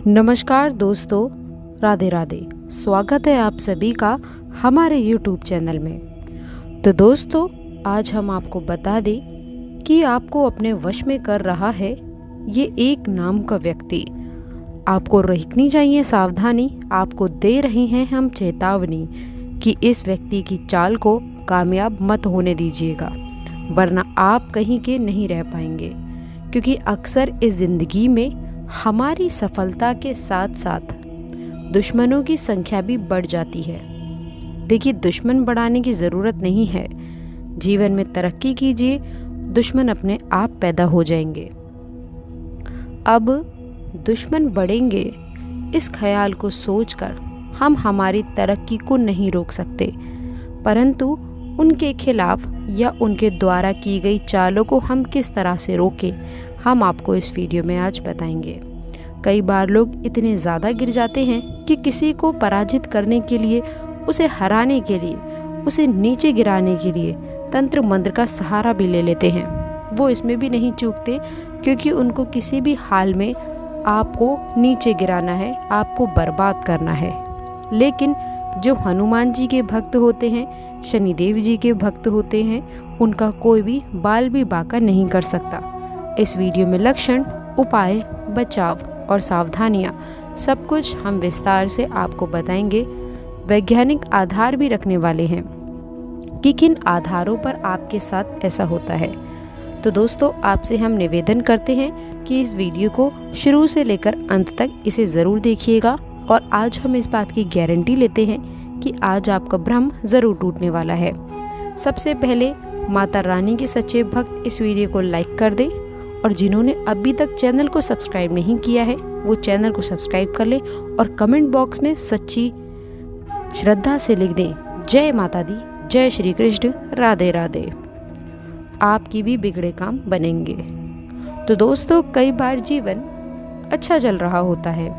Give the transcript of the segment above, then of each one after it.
नमस्कार दोस्तों, राधे राधे। स्वागत है आप सभी का हमारे YouTube चैनल में। तो दोस्तों, आज हम आपको बता दें कि आपको अपने वश में कर रहा है ये एक नाम का व्यक्ति। आपको रखनी चाहिए सावधानी, आपको दे रहे हैं हम चेतावनी कि इस व्यक्ति की चाल को कामयाब मत होने दीजिएगा, वरना आप कहीं के नहीं रह पाएंगे। क्योंकि अक्सर इस ज़िंदगी में हमारी सफलता के साथ साथ दुश्मनों की संख्या भी बढ़ जाती है। देखिए, दुश्मन बढ़ाने की ज़रूरत नहीं है। जीवन में तरक्की कीजिए, दुश्मन अपने आप पैदा हो जाएंगे। अब दुश्मन बढ़ेंगे इस ख्याल को सोचकर हम हमारी तरक्की को नहीं रोक सकते, परंतु उनके खिलाफ या उनके द्वारा की गई चालों को हम किस तरह से रोकें, हम आपको इस वीडियो में आज बताएंगे। कई बार लोग इतने ज़्यादा गिर जाते हैं कि किसी को पराजित करने के लिए, उसे हराने के लिए, उसे नीचे गिराने के लिए तंत्र मंत्र का सहारा भी ले लेते हैं। वो इसमें भी नहीं चूकते, क्योंकि उनको किसी भी हाल में आपको नीचे गिराना है, आपको बर्बाद करना है। लेकिन जो हनुमान जी के भक्त होते हैं, शनिदेव जी के भक्त होते हैं, उनका कोई भी बाल भी बांका नहीं कर सकता। इस वीडियो में लक्षण, उपाय, बचाव और सावधानियां सब कुछ हम विस्तार से आपको बताएंगे। वैज्ञानिक आधार भी रखने वाले हैं कि किन आधारों पर आपके साथ ऐसा होता है। तो दोस्तों, आपसे हम निवेदन करते हैं कि इस वीडियो को शुरू से लेकर अंत तक इसे ज़रूर देखिएगा। और आज हम इस बात की गारंटी लेते हैं कि आज आपका भ्रम ज़रूर टूटने वाला है। सबसे पहले माता रानी के सच्चे भक्त इस वीडियो को लाइक कर दें, और जिन्होंने अभी तक चैनल को सब्सक्राइब नहीं किया है वो चैनल को सब्सक्राइब कर लें और कमेंट बॉक्स में सच्ची श्रद्धा से लिख दें, जय माता दी, जय श्री कृष्ण, राधे राधे। आपकी भी बिगड़े काम बनेंगे। तो दोस्तों, कई बार जीवन अच्छा चल रहा होता है,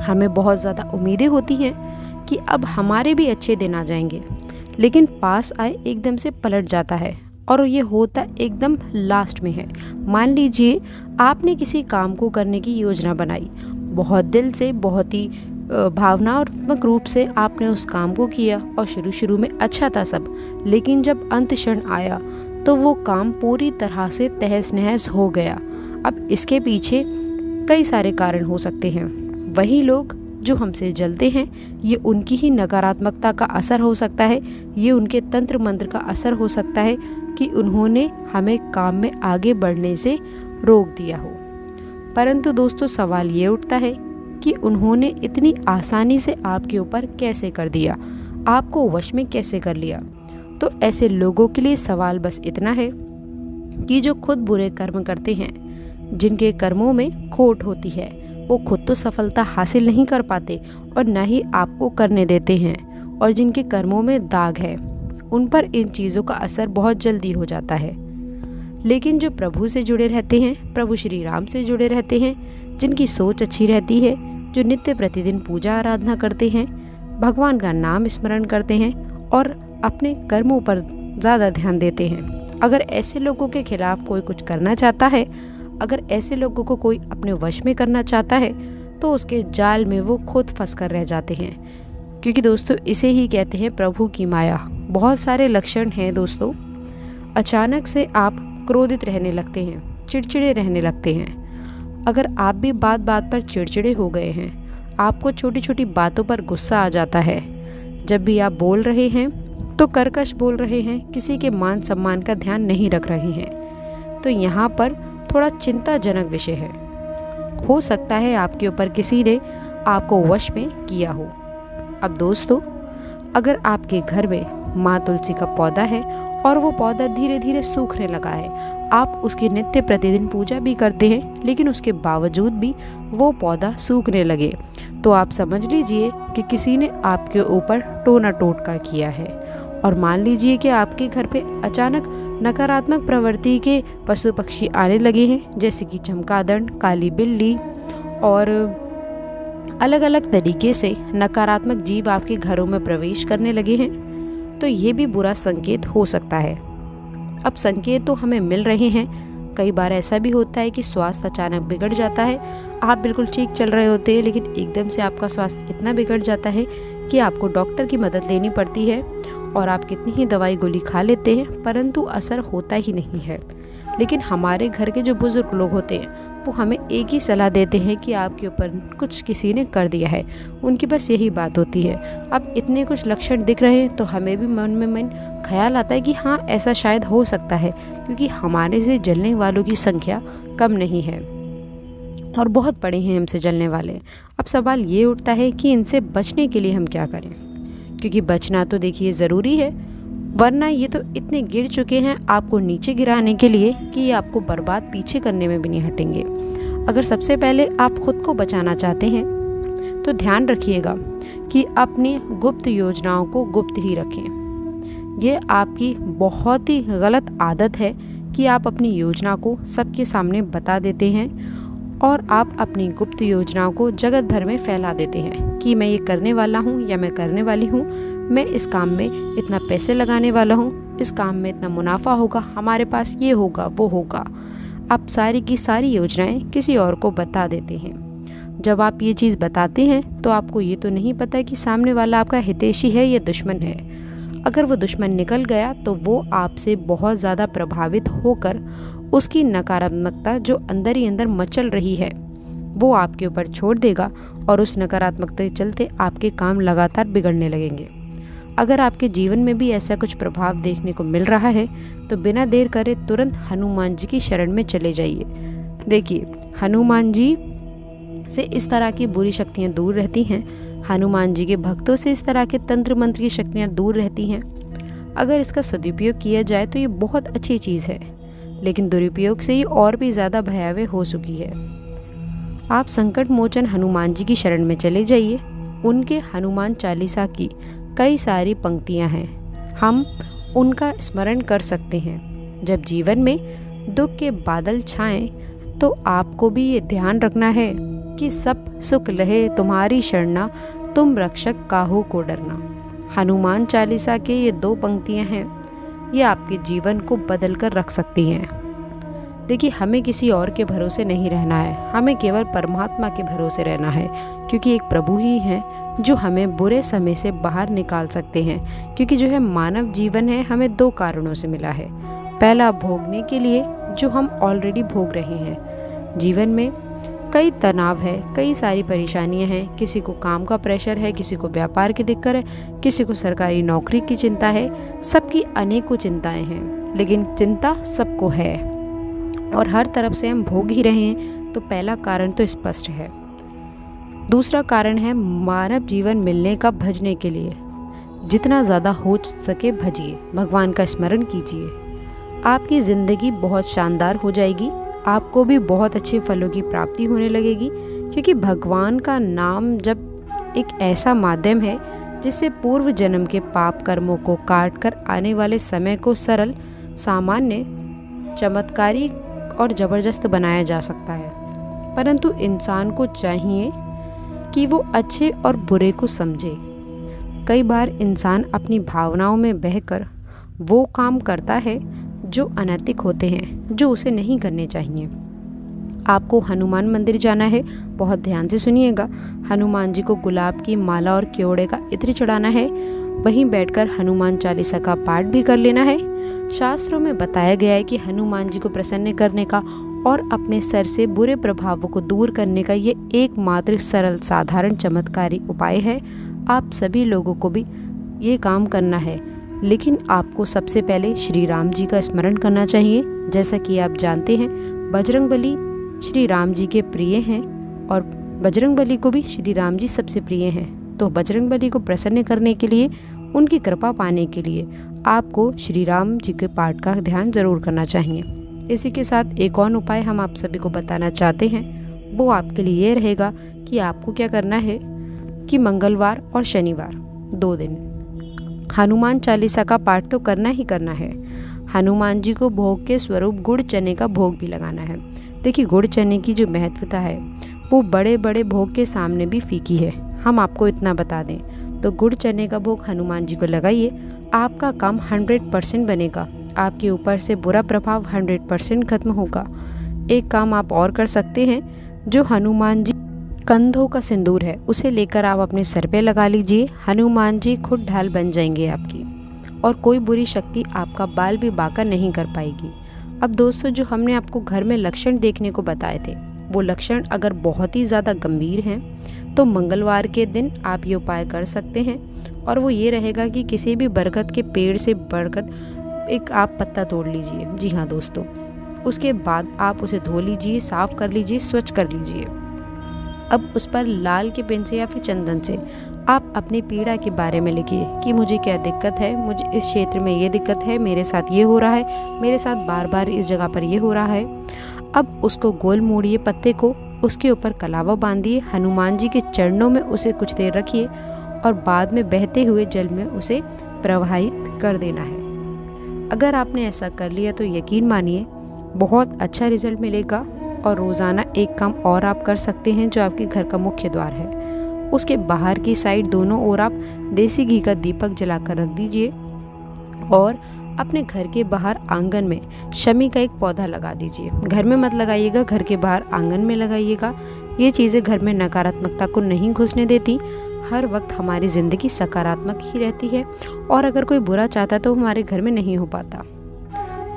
हमें बहुत ज़्यादा उम्मीदें होती हैं कि अब हमारे भी अच्छे दिन आ जाएंगे, लेकिन पास आए एकदम से पलट जाता है, और ये होता एकदम लास्ट में है। मान लीजिए आपने किसी काम को करने की योजना बनाई, बहुत दिल से, बहुत ही भावनात्मक रूप से आपने उस काम को किया, और शुरू में अच्छा था सब, लेकिन जब अंत क्षण आया तो वो काम पूरी तरह से तहस नहस हो गया। अब इसके पीछे कई सारे कारण हो सकते हैं। वही लोग जो हमसे जलते हैं, ये उनकी ही नकारात्मकता का असर हो सकता है, ये उनके तंत्र मंत्र का असर हो सकता है कि उन्होंने हमें काम में आगे बढ़ने से रोक दिया हो। परंतु दोस्तों, सवाल ये उठता है कि उन्होंने इतनी आसानी से आपके ऊपर कैसे कर दिया, आपको वश में कैसे कर लिया। तो ऐसे लोगों के लिए सवाल बस इतना है कि जो खुद बुरे कर्म करते हैं, जिनके कर्मों में खोट होती है, वो खुद तो सफलता हासिल नहीं कर पाते और न ही आपको करने देते हैं, और जिनके कर्मों में दाग है उन पर इन चीज़ों का असर बहुत जल्दी हो जाता है। लेकिन जो प्रभु से जुड़े रहते हैं, प्रभु श्री राम से जुड़े रहते हैं, जिनकी सोच अच्छी रहती है, जो नित्य प्रतिदिन पूजा आराधना करते हैं, भगवान का नाम स्मरण करते हैं और अपने कर्मों पर ज़्यादा ध्यान देते हैं, अगर ऐसे लोगों के खिलाफ कोई कुछ करना चाहता है, अगर ऐसे लोगों को कोई अपने वश में करना चाहता है, तो उसके जाल में वो खुद फंस कर रह जाते हैं। क्योंकि दोस्तों, इसे ही कहते हैं प्रभु की माया। बहुत सारे लक्षण हैं दोस्तों। अचानक से आप क्रोधित रहने लगते हैं, चिड़चिड़े रहने लगते हैं। अगर आप भी बात बात पर चिड़चिड़े हो गए हैं, आपको छोटी छोटी बातों पर गुस्सा आ जाता है, जब भी आप बोल रहे हैं तो कर्कश बोल रहे हैं, किसी के मान सम्मान का ध्यान नहीं रख रहे हैं, तो यहाँ पर थोड़ा चिंताजनक विषय है। हो सकता है आपके ऊपर किसी ने आपको वश में किया हो। अब दोस्तों, अगर आपके घर में माँ तुलसी का पौधा है और वो पौधा धीरे धीरे सूखने लगा है, आप उसकी नित्य प्रतिदिन पूजा भी करते हैं, लेकिन उसके बावजूद भी वो पौधा सूखने लगे, तो आप समझ लीजिए कि किसी ने आपके ऊपर टोना टोटका किया है। और मान लीजिए कि आपके घर पे अचानक नकारात्मक प्रवृत्ति के पशु पक्षी आने लगे हैं, जैसे कि चमगादड़, काली बिल्ली और अलग अलग तरीके से नकारात्मक जीव आपके घरों में प्रवेश करने लगे हैं, तो ये भी बुरा संकेत हो सकता है। अब संकेत तो हमें मिल रहे हैं, कई बार ऐसा भी होता है कि स्वास्थ्य अचानक बिगड़ जाता है। आप बिल्कुल ठीक चल रहे होते हैं, लेकिन एकदम से आपका स्वास्थ्य इतना बिगड़ जाता है कि आपको डॉक्टर की मदद लेनी पड़ती है और आप कितनी ही दवाई गोली खा लेते हैं परंतु असर होता ही नहीं है। लेकिन हमारे घर के जो बुज़ुर्ग लोग होते हैं वो हमें एक ही सलाह देते हैं कि आपके ऊपर कुछ किसी ने कर दिया है। उनकी बस यही बात होती है। अब इतने कुछ लक्षण दिख रहे हैं तो हमें भी मन में ख्याल आता है कि हाँ, ऐसा शायद हो सकता है, क्योंकि हमारे से जलने वालों की संख्या कम नहीं है और बहुत बड़े हैं हमसे जलने वाले। अब सवाल ये उठता है कि इनसे बचने के लिए हम क्या करें, क्योंकि बचना तो देखिए ज़रूरी है, वरना ये तो इतने गिर चुके हैं आपको नीचे गिराने के लिए कि ये आपको बर्बाद पीछे करने में भी नहीं हटेंगे। अगर सबसे पहले आप खुद को बचाना चाहते हैं तो ध्यान रखिएगा कि अपनी गुप्त योजनाओं को गुप्त ही रखें। ये आपकी बहुत ही गलत आदत है कि आप अपनी योजना को सबके सामने बता देते हैं और आप अपनी गुप्त योजनाओं को जगत भर में फैला देते हैं कि मैं ये करने वाला हूँ या मैं करने वाली हूँ, मैं इस काम में इतना पैसे लगाने वाला हूँ, इस काम में इतना मुनाफा होगा, हमारे पास ये होगा वो होगा। आप सारी की सारी योजनाएं किसी और को बता देते हैं। जब आप ये चीज़ बताते हैं तो आपको ये तो नहीं पता कि सामने वाला आपका हितैषी है या दुश्मन है। अगर वो दुश्मन निकल गया तो वो आपसे बहुत ज़्यादा प्रभावित होकर उसकी नकारात्मकता जो अंदर ही अंदर मचल रही है वो आपके ऊपर छोड़ देगा और उस नकारात्मकता के चलते आपके काम लगातार बिगड़ने लगेंगे। अगर आपके जीवन में भी ऐसा कुछ प्रभाव देखने को मिल रहा है तो बिना देर करे तुरंत हनुमान जी की शरण में चले जाइए। देखिए, हनुमान जी से इस तरह की बुरी शक्तियाँ दूर रहती हैं। हनुमान जी के भक्तों से इस तरह के तंत्र मंत्र की शक्तियाँ दूर रहती हैं। अगर इसका सदुपयोग किया जाए तो ये बहुत अच्छी चीज़ है, लेकिन दुरुपयोग से ये और भी ज़्यादा भयावह हो चुकी है। आप संकट मोचन हनुमान जी की शरण में चले जाइए। उनके हनुमान चालीसा की कई सारी पंक्तियां हैं, हम उनका स्मरण कर सकते हैं। जब जीवन में दुख के बादल छाएं तो आपको भी ये ध्यान रखना है कि सब सुख रहे तुम्हारी शरणा, तुम रक्षक काहू को डरना। हनुमान चालीसा के ये 2 पंक्तियां हैं, ये आपके जीवन को बदल कर रख सकती हैं। देखिए, हमें किसी और के भरोसे नहीं रहना है, हमें केवल परमात्मा के भरोसे रहना है, क्योंकि एक प्रभु ही है जो हमें बुरे समय से बाहर निकाल सकते हैं। क्योंकि जो है मानव जीवन है हमें 2 कारणों से मिला है। पहला, भोगने के लिए जो हम ऑलरेडी भोग रहे हैं। जीवन में कई तनाव है, कई सारी परेशानियां हैं। किसी को काम का प्रेशर है, किसी को व्यापार की दिक्कत है, किसी को सरकारी नौकरी की चिंता है। सबकी अनेकों चिंताएं हैं, लेकिन चिंता सबको है और हर तरफ से हम भोग ही रहे हैं। तो पहला कारण तो स्पष्ट है। दूसरा कारण है मानव जीवन मिलने का भजने के लिए जितना ज़्यादा हो सके भजिए, भगवान का स्मरण कीजिए। आपकी ज़िंदगी बहुत शानदार हो जाएगी, आपको भी बहुत अच्छे फलों की प्राप्ति होने लगेगी। क्योंकि भगवान का नाम जब एक ऐसा माध्यम है जिससे पूर्व जन्म के पाप कर्मों को काट कर आने वाले समय को सरल, सामान्य, चमत्कारी और ज़बरदस्त बनाया जा सकता है। परंतु इंसान को चाहिए कि वो अच्छे और बुरे को समझे। कई बार इंसान अपनी भावनाओं में बहकर वो काम करता है जो अनैतिक होते हैं, जो उसे नहीं करने चाहिए। आपको हनुमान मंदिर जाना है, बहुत ध्यान से सुनिएगा। हनुमान जी को गुलाब की माला और केवड़े का इत्र चढ़ाना है। वहीं बैठकर हनुमान चालीसा का पाठ भी कर लेना है। शास्त्रों में बताया गया है कि हनुमान जी को प्रसन्न करने का और अपने सर से बुरे प्रभावों को दूर करने का ये एकमात्र सरल, साधारण, चमत्कारी उपाय है। आप सभी लोगों को भी ये काम करना है, लेकिन आपको सबसे पहले श्री राम जी का स्मरण करना चाहिए। जैसा कि आप जानते हैं, बजरंगबली श्री राम जी के प्रिय हैं और बजरंगबली को भी श्री राम जी सबसे प्रिय हैं। तो बजरंगबली को प्रसन्न करने के लिए, उनकी कृपा पाने के लिए आपको श्री राम जी के पाठ का ध्यान जरूर करना चाहिए। इसी के साथ एक और उपाय हम आप सभी को बताना चाहते हैं। वो आपके लिए ये रहेगा कि आपको क्या करना है कि मंगलवार और शनिवार 2 दिन हनुमान चालीसा का पाठ तो करना ही करना है। हनुमान जी को भोग के स्वरूप गुड़ चने का भोग भी लगाना है। देखिए, गुड़ चने की जो महत्वता है वो बड़े बड़े भोग के सामने भी फीकी है। हम आपको इतना बता दें तो गुड़ चने का भोग हनुमान जी को लगाइए, आपका काम 100% बनेगा। आपके ऊपर से बुरा प्रभाव 100% खत्म होगा। एक काम आप और कर सकते हैं, जो हनुमान जी कंधों का सिंदूर है उसे लेकर आप अपने सर पे लगा लीजिए। हनुमान जी खुद ढाल बन जाएंगे आपकी, और कोई बुरी शक्ति आपका बाल भी बांका नहीं कर पाएगी। अब दोस्तों, जो हमने आपको घर में लक्षण देखने को बताए थे, वो लक्षण अगर बहुत ही ज़्यादा गंभीर हैं तो मंगलवार के दिन आप ये उपाय कर सकते हैं। और वो ये रहेगा कि किसी भी बरगद के पेड़ से बढ़कर एक आप पत्ता तोड़ लीजिए। जी हाँ दोस्तों, उसके बाद आप उसे धो लीजिए, साफ़ कर लीजिए, स्वच्छ कर लीजिए। अब उस पर लाल के पेन से या फिर चंदन से आप अपनी पीड़ा के बारे में लिखिए कि मुझे क्या दिक्कत है, मुझे इस क्षेत्र में ये दिक्कत है, मेरे साथ ये हो रहा है, मेरे साथ बार बार इस जगह पर ये हो रहा है। अब उसको गोल मोड़िए पत्ते को, उसके ऊपर कलावा बांधिए, हनुमान जी के चरणों में उसे कुछ देर रखिए और बाद में बहते हुए जल में उसे प्रवाहित कर देना है। अगर आपने ऐसा कर लिया तो यकीन मानिए बहुत अच्छा रिजल्ट मिलेगा। और रोज़ाना एक काम और आप कर सकते हैं, जो आपके घर का मुख्य द्वार है उसके बाहर की साइड दोनों ओर आप देसी घी का दीपक जलाकर रख दीजिए और अपने घर के बाहर आंगन में शमी का एक पौधा लगा दीजिए। घर में मत लगाइएगा, घर के बाहर आंगन में लगाइएगा। ये चीज़ें घर में नकारात्मकता को नहीं घुसने देती। हर वक्त हमारी ज़िंदगी सकारात्मक ही रहती है, और अगर कोई बुरा चाहता तो हमारे घर में नहीं हो पाता।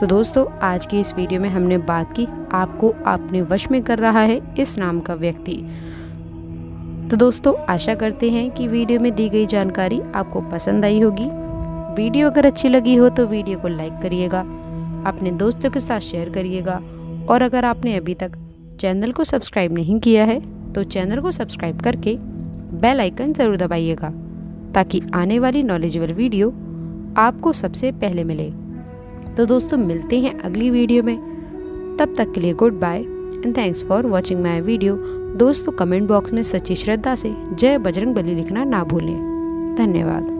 तो दोस्तों, आज की इस वीडियो में हमने बात की आपको अपने वश में कर रहा है इस नाम का व्यक्ति। तो दोस्तों, आशा करते हैं कि वीडियो में दी गई जानकारी आपको पसंद आई होगी। वीडियो अगर अच्छी लगी हो तो वीडियो को लाइक करिएगा, अपने दोस्तों के साथ शेयर करिएगा, और अगर आपने अभी तक चैनल को सब्सक्राइब नहीं किया है तो चैनल को सब्सक्राइब करके बेल आइकन ज़रूर दबाइएगा, ताकि आने वाली नॉलेजेबल वीडियो आपको सबसे पहले मिले। तो दोस्तों, मिलते हैं अगली वीडियो में। तब तक के लिए good bye and thanks for watching my video. दोस्तों, कमेंट बॉक्स में सच्ची श्रद्धा से जय बजरंग बली लिखना ना भूलें। धन्यवाद।